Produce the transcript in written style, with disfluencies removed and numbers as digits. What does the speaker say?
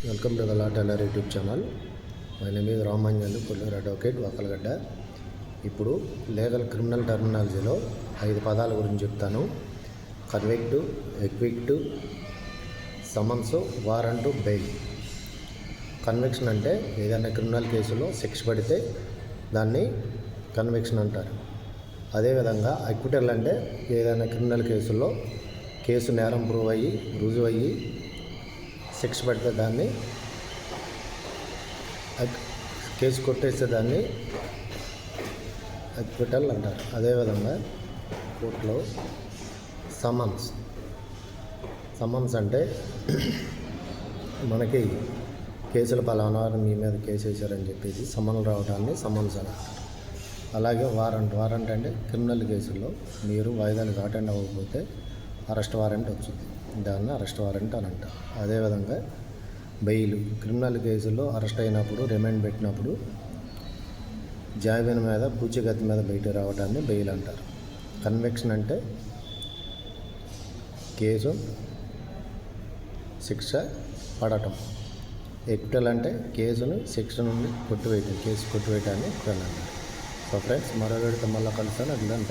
Welcome to the law tailor YouTube channel. My name is Ramanjan, Kolluru advocate, Vakalagadda. ఇప్పుడు legal criminal టర్మినాలజీలో 5 పదాల గురించి చెప్తాను. Convict, acquit, summons, warrant, bail. Conviction అంటే ఏదైనా క్రిమినల్ కేసులో శిక్ష పడితే దాన్ని కన్విక్షన్ అంటారు. అదేవిధంగా అక్విటల్ అంటే ఏదైనా క్రిమినల్ కేసుల్లో కేసు నేరం ప్రూవ్ అయ్యి రుజువయ్యి శిక్ష పడితే దాన్ని కేసు కొట్టేస్తే దాన్ని అక్విటల్ అంటారు. అదేవిధంగా కోర్టులో సమన్స్ అంటే మనకి కేసులు పలానా మీ మీద కేసు వేశారని చెప్పేసి సమన్లు రావడాన్ని సమన్స్ అని అంటారు. అలాగే వారంట్ అంటే క్రిమినల్ కేసుల్లో మీరు వాయిదానికి అటెండ్ అవ్వకపోతే అరెస్ట్ వారెంట్ వచ్చింది, దాన్ని అరెస్ట్ వారెంట్ అని అంటారు. అదేవిధంగా బెయిల్ క్రిమినల్ కేసుల్లో అరెస్ట్ అయినప్పుడు రిమాండ్ పెట్టినప్పుడు జామీన్ మీద పూచీకత్తు మీద బయట రావడాన్ని బెయిల్ అంటారు. కన్విక్షన్ అంటే కేసు శిక్ష పడటం. ఎక్విటల్ అంటే కేసును శిక్ష నుండి కొట్టివేయటం, కేసు కొట్టివేయటాన్ని ఎక్విటల్ అంటారు. సో ఫ్రెండ్స్, మరో వీడితో మళ్ళీ కలుస్తాను. అది దాని